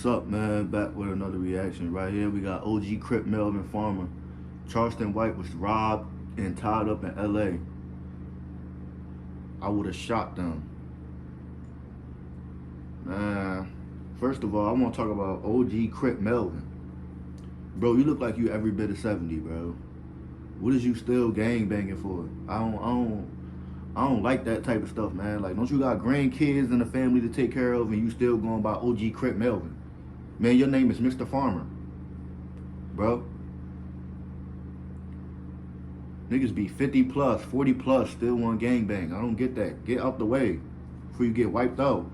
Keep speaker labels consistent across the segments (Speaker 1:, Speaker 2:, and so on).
Speaker 1: What's up, man? Back with another reaction. Right here, we got OG Crip Melvin Farmer. Charleston White was robbed and tied up in LA. I would have shot them. Man, first of all, I want to talk about OG Crip Melvin. Bro, you look like you every bit of 70, bro. What is you still gang banging for? I don't like that type of stuff, man. Like, don't you got grandkids and a family to take care of and you still going by OG Crip Melvin? Man, your name is Mr. Farmer, bro. Niggas be 50 plus, 40 plus, still want gang bang. I don't get that. Get out the way before you get wiped out.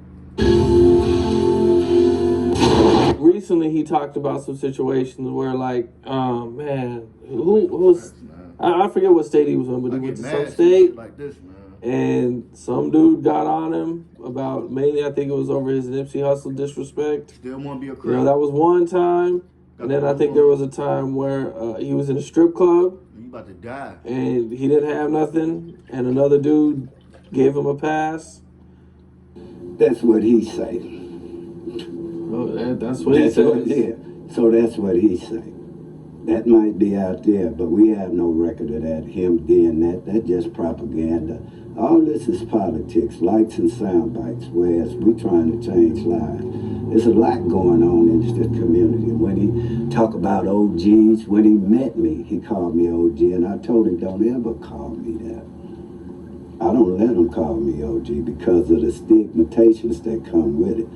Speaker 2: Recently, he talked about some situations where, like, man, who's I forget what state he was in, but he went to some state
Speaker 1: like this, man.
Speaker 2: And some dude got on him about, mainly I think it was over his Nipsey Hussle disrespect.
Speaker 1: Still want to be a Crip.
Speaker 2: You know, that was one time. And then I think there was a time where he was in a strip club.
Speaker 1: You about to die.
Speaker 2: And he didn't have nothing. And another dude gave him a pass.
Speaker 3: That's what he say.
Speaker 2: Well, that's what he says.
Speaker 3: Yeah. So that's what he say. That might be out there, but we have no record of that, him doing that. That's just propaganda. All this is politics, lights and sound bites, whereas we trying to change lives. There's a lot going on in this community. When he talk about OGs, when he met me, he called me OG, and I told him, don't ever call me that. I don't let him call me OG because of the stigmatizations that come with it.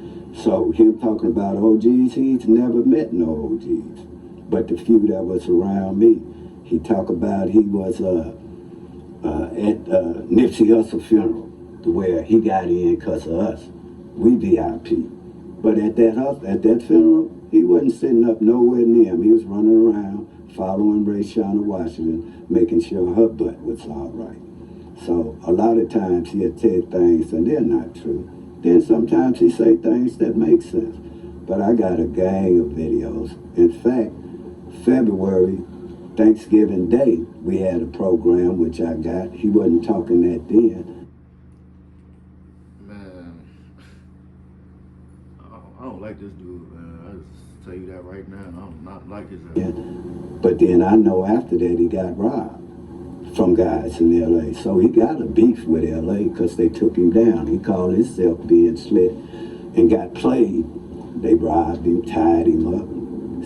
Speaker 3: So him talking about OGs, he's never met no OGs. But the few that was around me, he talked about he was at Nipsey Hussle funeral, where he got in because of us. We VIP. But at that funeral, he wasn't sitting up nowhere near him. He was running around, following Rayshana Washington, making sure her butt was all right. So a lot of times he'll say things and they're not true. Then sometimes he say things that make sense. But I got a gang of videos. In fact, February, Thanksgiving Day, we had a program which I got. He wasn't talking that then.
Speaker 1: Man, I don't like this dude, man. I just tell you that right now. I don't not like his ass.
Speaker 3: Yeah. But then I know after that he got robbed from guys in L.A. So he got a beef with L.A. because they took him down. He called himself being slick and got played. They robbed him, tied him up.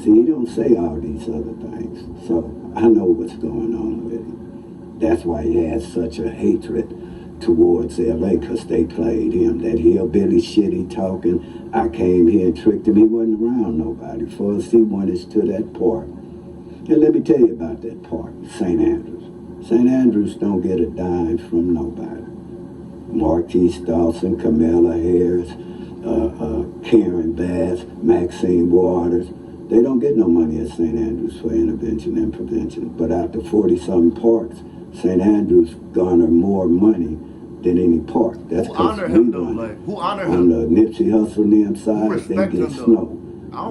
Speaker 3: See, he don't say all these other things. So I know what's going on with him. That's why he has such a hatred towards L.A. because they played him. That hillbilly shit he talking, I came here and tricked him. He wasn't around nobody. First he went to that park. And let me tell you about that park, St. Andrews. St. Andrews don't get a dime from nobody. Marquise Dawson, Camilla Harris, Karen Bass, Maxine Waters, they don't get no money at St. Andrews for intervention and prevention. But after 40-something parks, St. Andrews garner more money than any park. That's because we
Speaker 1: who honor him?
Speaker 3: On the Nipsey Hussle and them side, they get snow.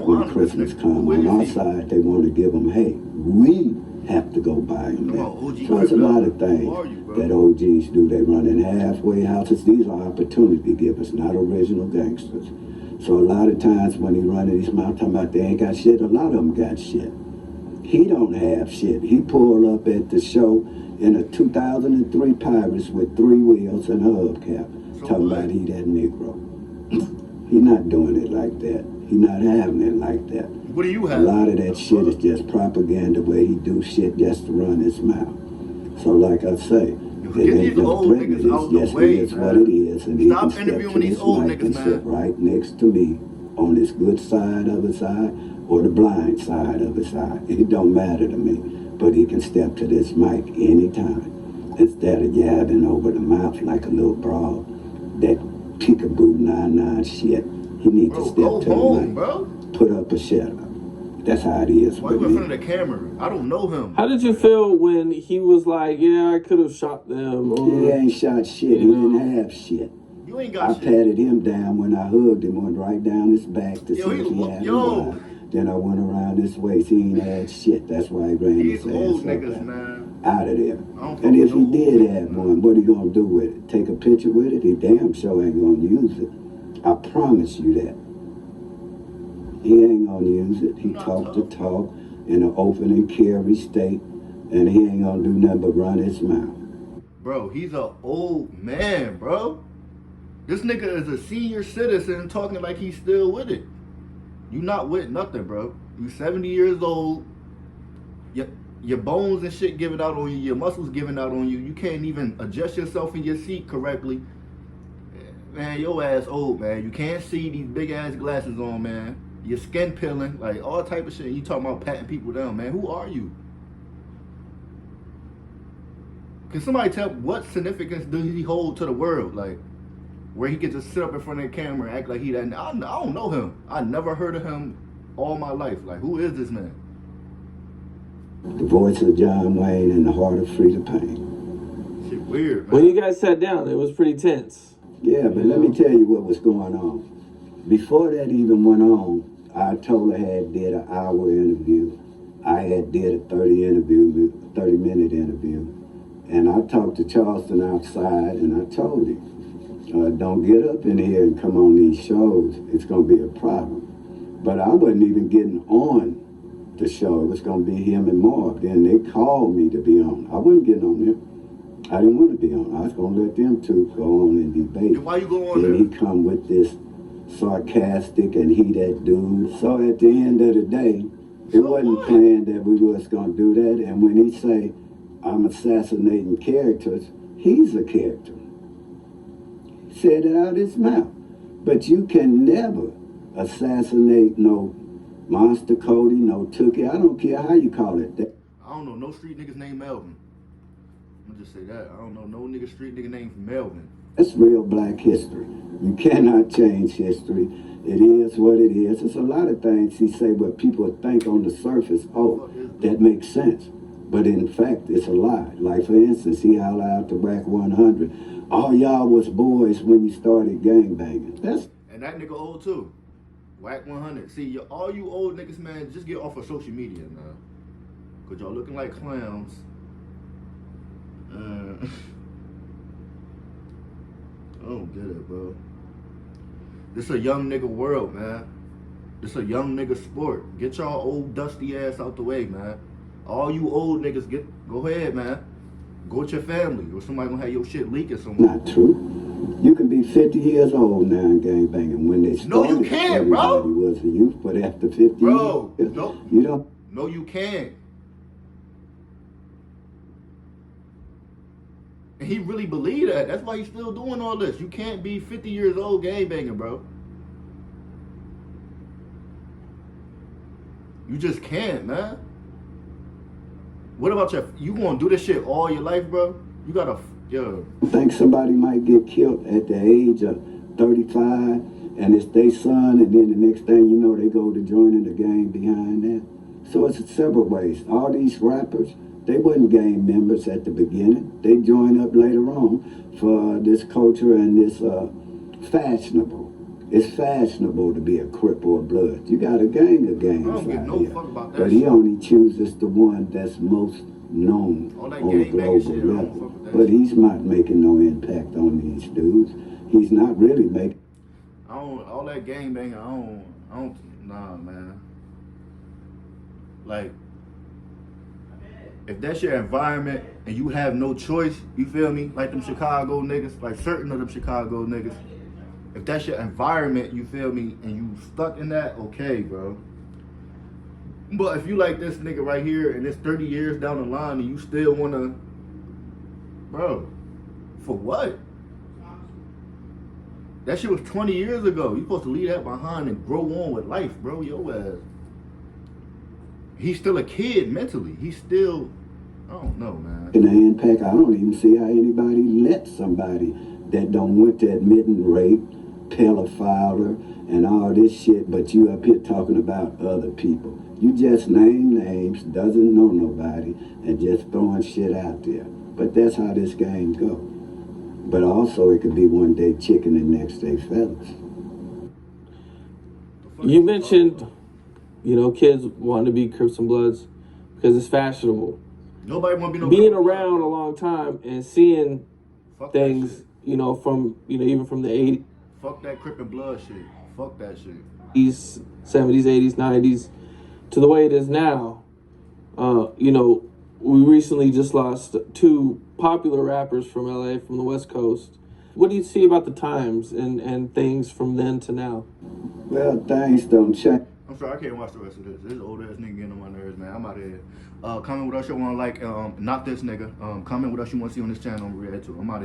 Speaker 3: When Christmas comes. On our side, they want to give them hay. We have to go buy them that. So there's a lot of things that OGs do. They run in halfway houses. These are opportunity givers, not original gangsters. So a lot of times when he running these mouths talking about they ain't got shit, a lot of them got shit. He don't have shit. He pulled up at the show in a 2003 Pirates with 3 wheels and a hubcap, talking about he that Negro. He not doing it like that. He not having it like that.
Speaker 1: What do you have?
Speaker 3: A lot of that shit is just propaganda where he do shit just to run his mouth. So like I say, it ain't no prejudice. Yes, it is what it is. And he can step to this mic and sit right next to me on this good side of his eye or the blind side of his eye. It don't matter to me. But he can step to this mic anytime. Instead of yabbing over the mouth like a little broad, that peekaboo 99 shit, he need to step to the mic. Bro. Put up a shut up. That's how it is.
Speaker 1: Why you in front of the camera? I don't know him.
Speaker 2: How did you feel when he was like, yeah, I could have shot them? Or,
Speaker 3: he ain't shot shit. He didn't have shit.
Speaker 1: You ain't got shit.
Speaker 3: I patted him down when I hugged him, went right down his back to see if he had a Then I went around his waist. He ain't had shit. That's why he ran his ass
Speaker 1: old
Speaker 3: up
Speaker 1: niggas, man.
Speaker 3: Out of there. And if he did have one, what he gonna do with it? Take a picture with it? He damn sure ain't gonna use it. I promise you that. He ain't gonna use it. He talk the talk in an open and carry state, and he ain't gonna do nothing but run his mouth.
Speaker 1: Bro, he's an old man, bro. This nigga is a senior citizen talking like he's still with it. You not with nothing, bro. You 70 years old. Your bones and shit giving out on you. Your muscles giving out on you. You can't even adjust yourself in your seat correctly. Man, your ass old, man. You can't see these big ass glasses on, man. Your skin peeling, like all type of shit. You talking about patting people down, man. Who are you? Can somebody tell what significance does he hold to the world? Like, where he can just sit up in front of the camera and act like he that. I don't know him. I never heard of him all my life. Like, who is this man?
Speaker 3: The voice of John Wayne and the heart of Frida Payne.
Speaker 1: Shit weird, man.
Speaker 2: When you guys sat down, it was pretty tense.
Speaker 3: Yeah, but let me tell you what was going on. Before that even went on, I told her I had did an hour interview. I had did a 30-minute interview. And I talked to Charleston outside, and I told him, don't get up in here and come on these shows. It's going to be a problem. But I wasn't even getting on the show. It was going to be him and Mark. Then they called me to be on. I wasn't getting on there. I didn't want to be on. I was going to let them two go on and debate.
Speaker 1: Then why you go on
Speaker 3: then
Speaker 1: there?
Speaker 3: He come with this sarcastic and he that dude. So at the end of the day, it wasn't planned that we was going to do that. And when he say, I'm assassinating characters, he's a character. He said it out his mouth. But you can never assassinate no Monster Cody, no Tookie. I don't care how you call it.
Speaker 1: I don't know no street niggas named Melvin. I'm gonna just say that. I don't know no nigga street nigga named Melvin.
Speaker 3: That's real black history. You cannot change history. It is what it is. There's a lot of things he say what people think on the surface, oh, that makes sense. But in fact, it's a lie. Like, for instance, he hollered out to Whack 100. All y'all was boys when you started gangbanging.
Speaker 1: And that nigga old too. Whack 100. See, all you old niggas, man, just get off of social media now. Because y'all looking like clowns. I don't get it, bro. This a young nigga world, man. This a young nigga sport. Get y'all old dusty ass out the way, man. All you old niggas, go ahead, man. Go with your family, or somebody gonna have your shit leaking somewhere.
Speaker 3: Not true. You can be 50 years old now and gangbanging. When they started,
Speaker 1: no, you can't, bro.
Speaker 3: Everybody was a youth, but after 50
Speaker 1: bro,
Speaker 3: years,
Speaker 1: no,
Speaker 3: you don't.
Speaker 1: No, you can't. And he really believed that. That's why he's still doing all this. You can't be 50 years old gangbanging, bro. You just can't, man. What about you gonna do this shit all your life, bro? You gotta,
Speaker 3: I think somebody might get killed at the age of 35, and it's their son, and then the next thing you know, they go to joining the gang behind that. So it's several ways. All these rappers, they wasn't gang members at the beginning. They joined up later on for this culture and this fashionable. It's fashionable to be a Crip or a Blood. You got a gang of gangs
Speaker 1: I don't give no fuck about that
Speaker 3: but
Speaker 1: shit.
Speaker 3: he only chooses the one that's most known
Speaker 1: All that
Speaker 3: on a
Speaker 1: gang
Speaker 3: global
Speaker 1: banging shit, I don't
Speaker 3: level.
Speaker 1: fuck with that
Speaker 3: But
Speaker 1: shit.
Speaker 3: he's not making no impact on these dudes. He's not really making.
Speaker 1: All that gang banging, I don't, nah, man. Like, if that's your environment and you have no choice, you feel me? Like them Chicago niggas, like certain of them Chicago niggas. If that's your environment, you feel me, and you stuck in that, okay, bro. But if you like this nigga right here and it's 30 years down the line and you still wanna, bro, for what? That shit was 20 years ago. You supposed to leave that behind and grow on with life, bro. Your ass. He's still a kid mentally. He's still, I don't know, man.
Speaker 3: In the impact, I don't even see how anybody let somebody that don't want to admitting rape, pedophiler, and all this shit, but you up here talking about other people. You just name names, doesn't know nobody, and just throwing shit out there. But that's how this game go. But also it could be one day chicken and next day feathers.
Speaker 2: You mentioned, kids wanting to be Crips and Bloods because it's fashionable.
Speaker 1: Nobody want to be no
Speaker 2: being around a long time and seeing
Speaker 1: Fuck
Speaker 2: things, from even from the 80s.
Speaker 1: Fuck that Crip and Blood shit. Fuck that shit.
Speaker 2: 70s, 80s, 90s, to the way it is now. You know, we recently just lost 2 popular rappers from LA, from the West Coast. What do you see about the times and things from then to now?
Speaker 3: Well, things don't change.
Speaker 1: I'm sorry, I can't watch the rest of this. This old ass nigga getting on my nerves, man. I'm out of here. Comment with us you want to like, not this nigga. Comment with us you want to see on this channel. I'm ready to. I'm out of here.